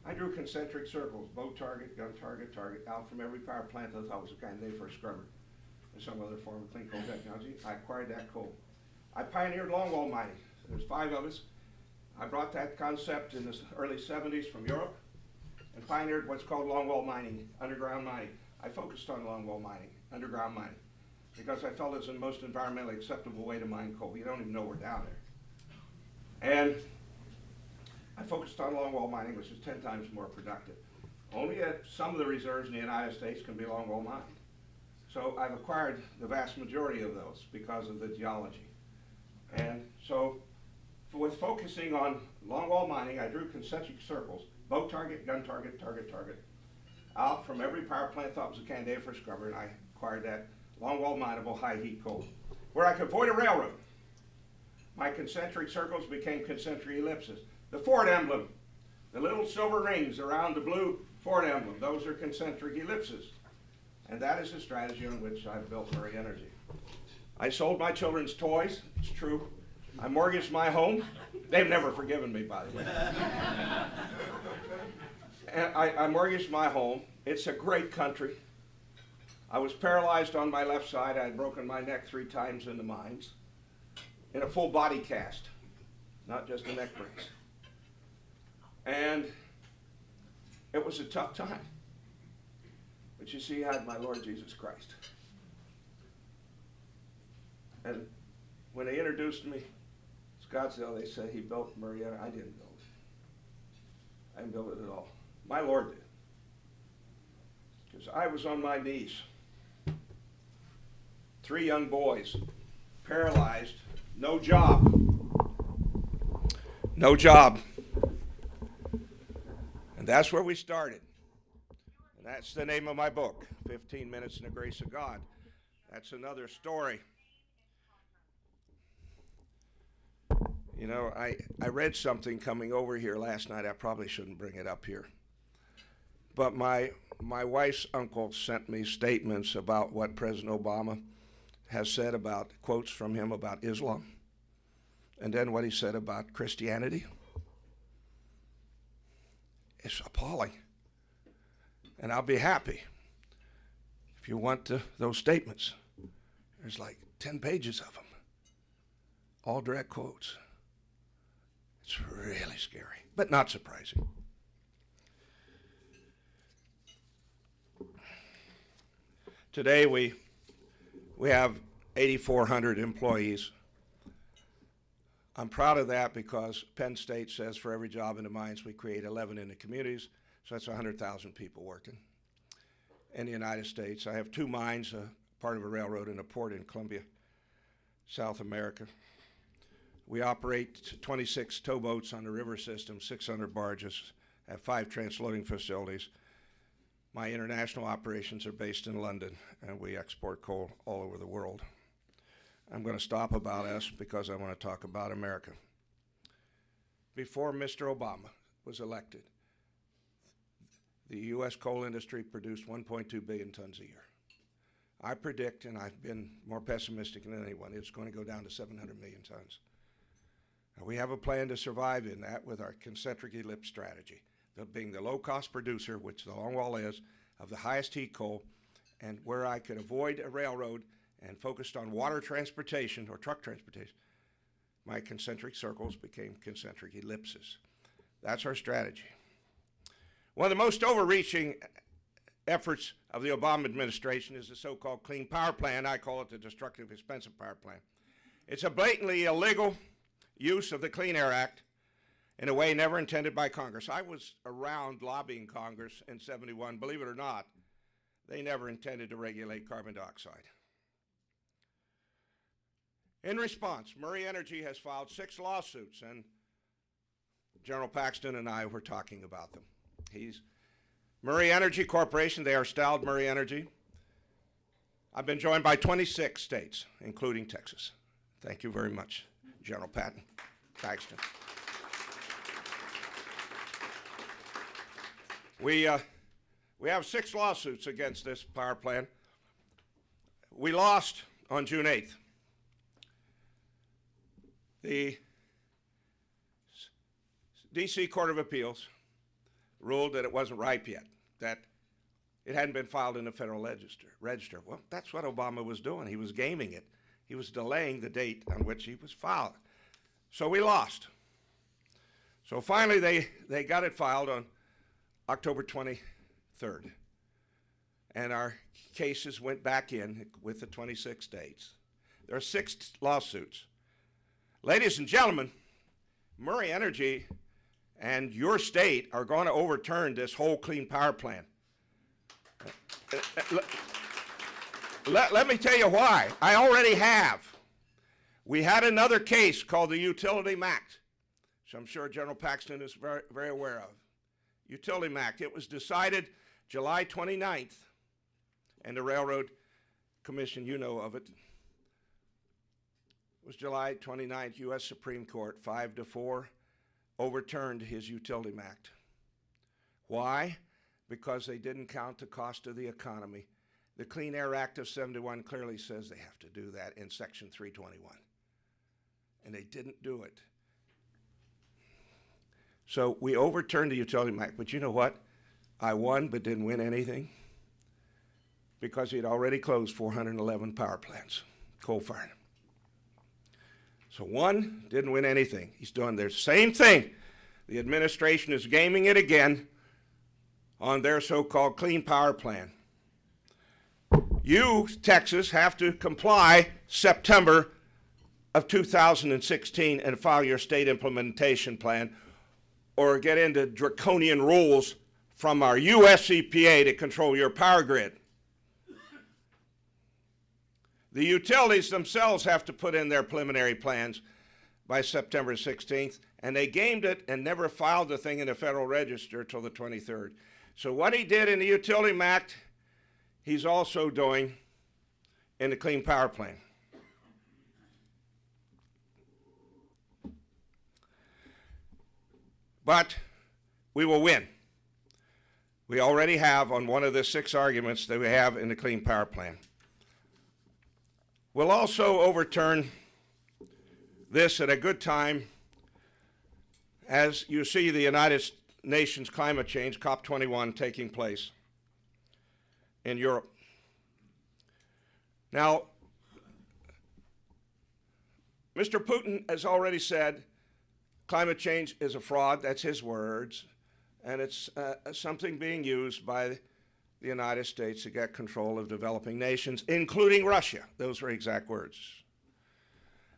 Speaker 5: I drew concentric circles, boat target, gun target, target, out from every power plant I thought was a candidate for a scrubber or some other form of clean coal technology. I acquired that coal. I pioneered longwall mining. There's 5 of us. I brought that concept in the early 70s from Europe and pioneered what's called longwall mining, underground mining. I focused on longwall mining, underground mining, because I felt it's the most environmentally acceptable way to mine coal. You don't even know we're down there. And I focused on longwall mining, which is 10 times more productive. Only some of the reserves in the United States can be longwall mined. So I've acquired the vast majority of those because of the geology. And so with focusing on longwall mining, I drew concentric circles, boat target, gun target, target, target, out from every power plant thought was a candidate for a scrubber, and I acquired that longwall mineable high heat coal. Where I could avoid a railroad, my concentric circles became concentric ellipses. The Ford emblem, the little silver rings around the blue Ford emblem, those are concentric ellipses. And that is the strategy on which I've built Murray Energy. I sold my children's toys, it's true. I mortgaged my home. They've never forgiven me, by the way. And I mortgaged my home. It's a great country. I was paralyzed on my left side. I had broken my neck 3 times in the mines, in a full body cast, not just a neck brace. And it was a tough time. But you see, I had my Lord Jesus Christ. And when they introduced me, Scottsdale, they said he built Murray Energy. I didn't build it. I didn't build it at all. My Lord did. Because I was on my knees. 3 young boys, paralyzed, no job. No job. And that's where we started. And that's the name of my book, 15 Minutes in the Grace of God. That's another story. You know, I read something coming over here last night. I probably shouldn't bring it up here. But my wife's uncle sent me statements about what President Obama has said about, quotes from him about Islam, and then what he said about Christianity. It's appalling. And I'll be happy if you want those statements. There's like 10 pages of them, all direct quotes. It's really scary, but not surprising. Today we have 8,400 employees. I'm proud of that because Penn State says for every job in the mines we create 11 in the communities, so that's 100,000 people working. In the United States, I have 2 mines, part of a railroad and a port in Colombia, South America. We operate 26 towboats on the river system, 600 barges, have 5 transloading facilities. My international operations are based in London, and we export coal all over the world. I'm going to stop about us because I want to talk about America. Before Mr. Obama was elected, the U.S. coal industry produced 1.2 billion tons a year. I predict, and I've been more pessimistic than anyone, it's going to go down to 700 million tons. We have a plan to survive in that with our concentric ellipse strategy, being the low-cost producer, which the longwall is, of the highest heat coal, and where I could avoid a railroad and focused on water transportation or truck transportation, my concentric circles became concentric ellipses. That's our strategy. One of the most overreaching efforts of the Obama administration is the so-called Clean Power Plan. I call it the destructive, expensive power plan. It's a blatantly illegal use of the Clean Air Act in a way never intended by Congress. I was around lobbying Congress in '71. Believe it or not, they never intended to regulate carbon dioxide. In response, Murray Energy has filed 6 lawsuits, and General Paxton and I were talking about them. Murray Energy Corporation, they are styled Murray Energy. I've been joined by 26 states, including Texas. Thank you very much, General Paxton. We have 6 lawsuits against this power plant. We lost on June 8th. The D.C. Court of Appeals ruled that it wasn't ripe yet, that it hadn't been filed in the Federal Register. Well, that's what Obama was doing. He was gaming it. He was delaying the date on which he was filed. So we lost. So finally, they got it filed on October 23rd. And our cases went back in with the 26 dates. There are 6 lawsuits. Ladies and gentlemen, Murray Energy and your state are going to overturn this whole Clean Power Plan. Let me tell you why. I already have. We had another case called the Utility Act, which I'm sure General Paxton is very, very aware of. Utility Act. It was decided July 29th, and the Railroad Commission, you know of it. It was July 29th, U.S. Supreme Court, 5-4, overturned his Utility Act. Why? Because they didn't count the cost of the economy. The Clean Air Act of '71 clearly says they have to do that in Section 321. And they didn't do it. So we overturned the Utility Act, but you know what? I won but didn't win anything because he'd already closed 411 power plants, coal-fired. So one, didn't win anything. He's doing the same thing. The administration is gaming it again on their so-called Clean Power Plan. You, Texas, have to comply September of 2016 and file your state implementation plan or get into draconian rules from our U.S. EPA to control your power grid. The utilities themselves have to put in their preliminary plans by September 16th, and they gamed it and never filed the thing in the Federal Register till the 23rd. So what he did in the Utility Act, he's also doing in the Clean Power Plan. But we will win. We already have on one of the 6 arguments that we have in the Clean Power Plan. We'll also overturn this at a good time as you see the United Nations climate change, COP21, taking place in Europe. Now, Mr. Putin has already said climate change is a fraud. That's his words. And it's something being used by the United States to get control of developing nations, including Russia. Those were exact words.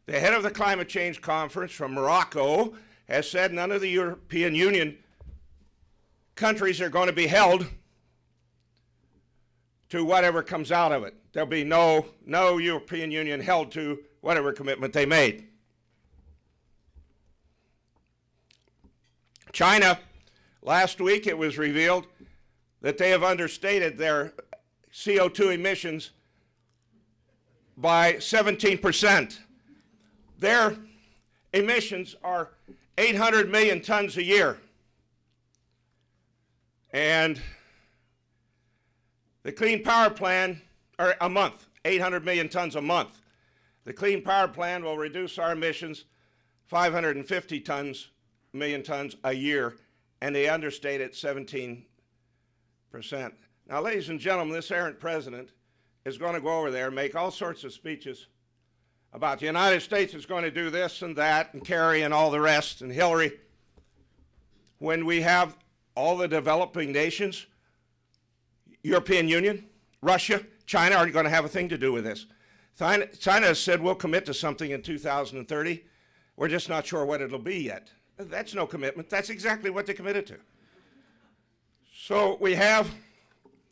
Speaker 5: The head of the climate change conference from Morocco has said none of the European Union countries are going to be held to whatever comes out of it. There'll be no European Union held to whatever commitment they made. China, last week it was revealed that they have understated their CO2 emissions by 17%. Their emissions are 800 million tons a year. And the Clean Power Plan, or a month, 800 million tons a month. The Clean Power Plan will reduce our emissions 550 million tons a year, and they understate it 17%. Now, ladies and gentlemen, this errant president is going to go over there and make all sorts of speeches about the United States is going to do this and that, and Kerry and all the rest, and Hillary, when we have all the developing nations, European Union, Russia, China are going to have a thing to do with this. China has said we'll commit to something in 2030. We're just not sure what it'll be yet. That's no commitment. That's exactly what they committed to. So we have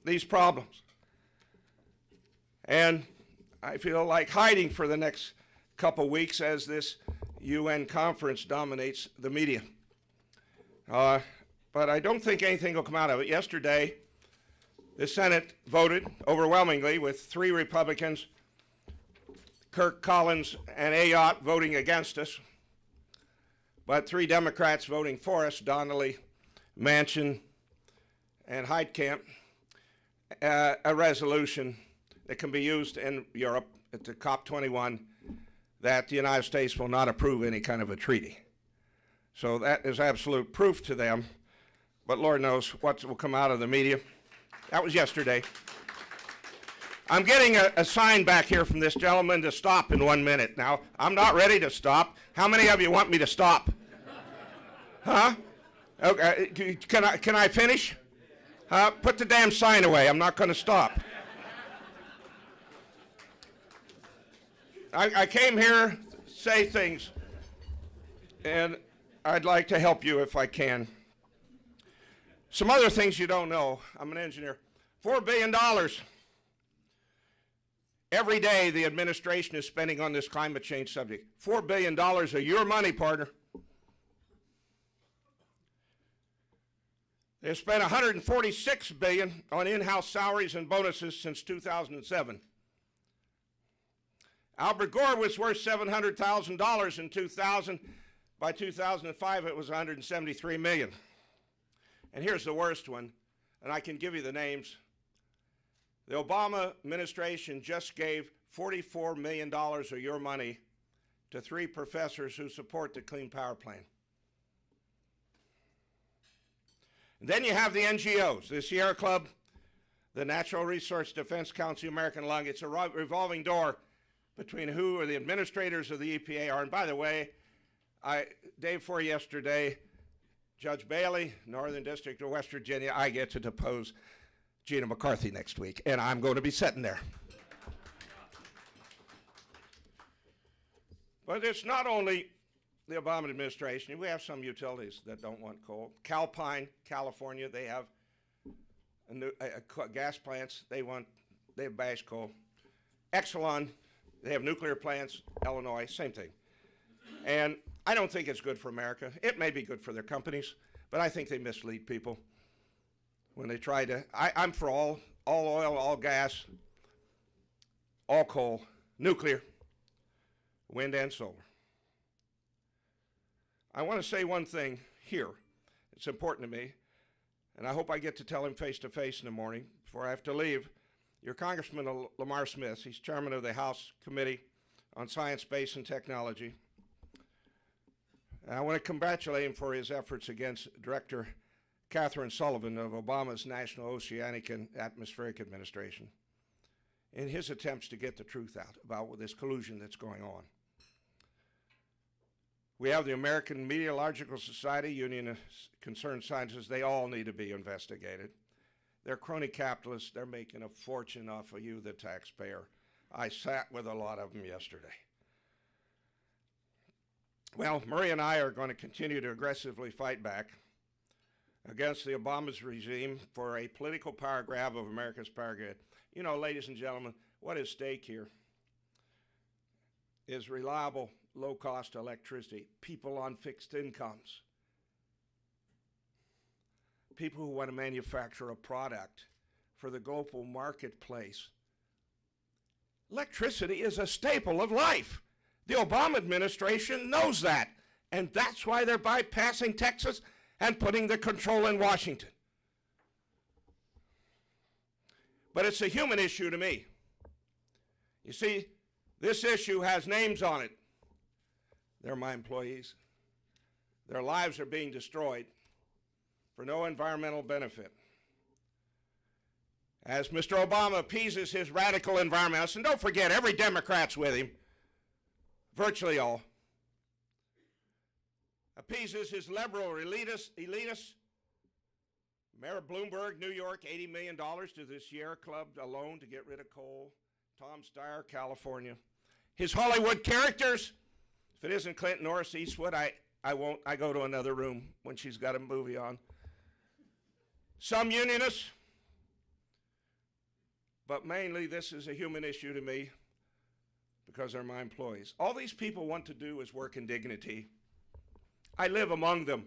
Speaker 5: these problems. And I feel like hiding for the next couple weeks as this UN conference dominates the media. But I don't think anything will come out of it. Yesterday, the Senate voted overwhelmingly with 3 Republicans, Kirk, Collins, and Ayotte voting against us, but 3 Democrats voting for us, Donnelly, Manchin, and Heitkamp, a resolution that can be used in Europe at the COP21 that the United States will not approve any kind of a treaty. So that is absolute proof to them, but Lord knows what will come out of the media. That was yesterday. I'm getting a sign back here from this gentleman to stop in 1 minute. Now, I'm not ready to stop. How many of you want me to stop? Huh? Okay, can I finish? Put the damn sign away. I'm not going to stop. I came here to say things, and I'd like to help you if I can. Some other things you don't know. I'm an engineer. $4 billion. Every day the administration is spending on this climate change subject. $4 billion of your money, partner. They've spent $146 billion on in-house salaries and bonuses since 2007. Albert Gore was worth $700,000 in 2000. By 2005, it was $173 million. And here's the worst one, and I can give you the names. The Obama administration just gave $44 million of your money to 3 professors who support the Clean Power Plan. And then you have the NGOs, the Sierra Club, the Natural Resource Defense Council, American Lung. It's a revolving door between who are the administrators of the EPA are. And by the way, day before yesterday, Judge Bailey, Northern District of West Virginia, I get to depose Gina McCarthy next week, and I'm going to be sitting there. But it's not only the Obama administration. We have some utilities that don't want coal. Calpine, California, they have gas plants. They have bashed coal. Exelon, they have nuclear plants. Illinois, same thing. And I don't think it's good for America. It may be good for their companies, but I think they mislead people when they try to. I'm for all oil, all gas, all coal, nuclear, wind and solar. I want to say one thing here. It's important to me, and I hope I get to tell him face to face in the morning before I have to leave. Your Congressman Lamar Smith, he's chairman of the House Committee on Science, Space, and Technology. And I want to congratulate him for his efforts against Director Catherine Sullivan of Obama's National Oceanic and Atmospheric Administration in his attempts to get the truth out about this collusion that's going on. We have the American Meteorological Society, Union of Concerned Scientists. They all need to be investigated. They're crony capitalists. They're making a fortune off of you, the taxpayer. I sat with a lot of them yesterday. Well, Maria and I are going to continue to aggressively fight back against the Obama's regime for a political power grab of America's power grid. You know, ladies and gentlemen, what is at stake here is reliable, low-cost electricity, people on fixed incomes, people who want to manufacture a product for the global marketplace. Electricity is a staple of life. The Obama administration knows that, and that's why they're bypassing Texas and putting the control in Washington. But it's a human issue to me. You see, this issue has names on it. They're my employees. Their lives are being destroyed for no environmental benefit. As Mr. Obama appeases his radical environmentalists, and don't forget, every Democrat's with him, virtually all, appeases his liberal elitists. Mayor Bloomberg, New York, $80 million to the Sierra Club alone to get rid of coal. Tom Steyer, California. His Hollywood characters, if it isn't Clinton or Eastwood, I won't. I go to another room when she's got a movie on. Some unionists, but mainly this is a human issue to me because they're my employees. All these people want to do is work in dignity. I live among them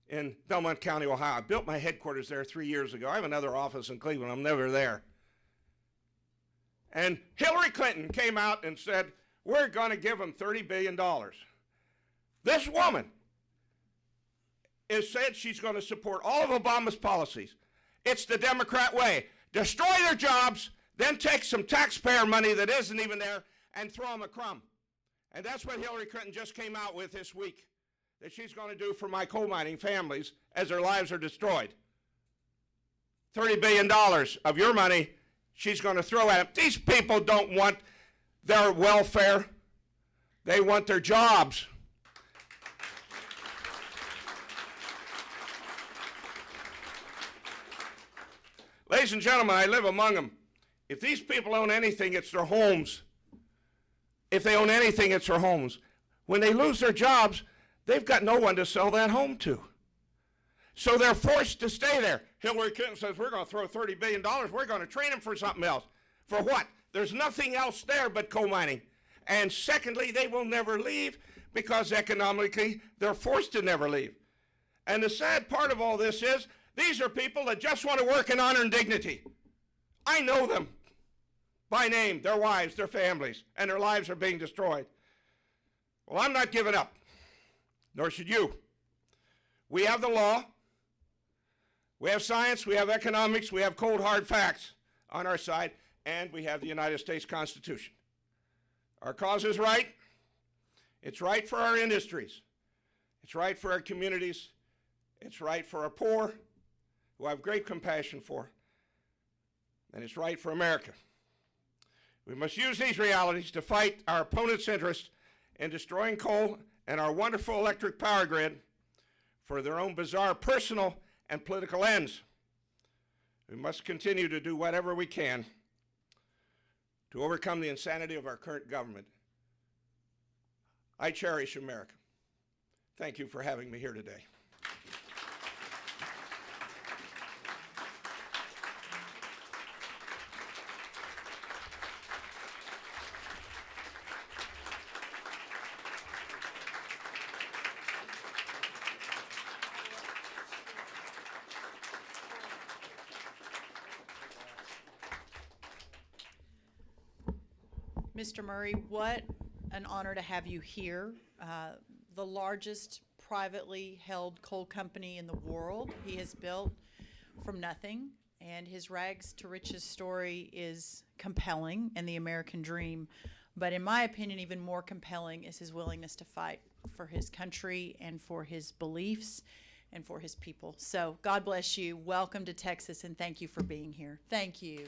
Speaker 5: in Belmont County, Ohio. I built my headquarters there 3 years ago. I have another office in Cleveland. I'm never there. And Hillary Clinton came out and said, we're going to give them $30 billion. This woman has said she's going to support all of Obama's policies. It's the Democrat way. Destroy their jobs, then take some taxpayer money that isn't even there and throw them a crumb. And that's what Hillary Clinton just came out with this week, that she's going to do for my coal mining families as their lives are destroyed. $30 billion of your money she's going to throw at them. These people don't want their welfare. They want their jobs. Ladies and gentlemen, I live among them. If these people own anything, it's their homes. If they own anything, it's their homes. When they lose their jobs, they've got no one to sell that home to. So they're forced to stay there. Hillary Clinton says, we're going to throw $30 billion. We're going to train them for something else. For what? There's nothing else there but coal mining. And secondly, they will never leave because economically they're forced to never leave. And the sad part of all this is these are people that just want to work in honor and dignity. I know them by name, their wives, their families, and their lives are being destroyed. Well, I'm not giving up, nor should you. We have the law, we have science, we have economics, we have cold hard facts on our side, and we have the United States Constitution. Our cause is right. It's right for our industries. It's right for our communities. It's right for our poor, who I have great compassion for. And it's right for America. We must use these realities to fight our opponents' interests in destroying coal and our wonderful electric power grid for their own bizarre personal and political ends. We must continue to do whatever we can to overcome the insanity of our current government. I cherish America. Thank you for having me here today.
Speaker 1: Mr. Murray, what an honor to have you here. The largest privately held coal company in the world he has built from nothing, and his rags to riches story is compelling and the American dream. But in my opinion, even more compelling is his willingness to fight for his country and for his beliefs and for his people. So God bless you. Welcome to Texas, and thank you for being here. Thank you.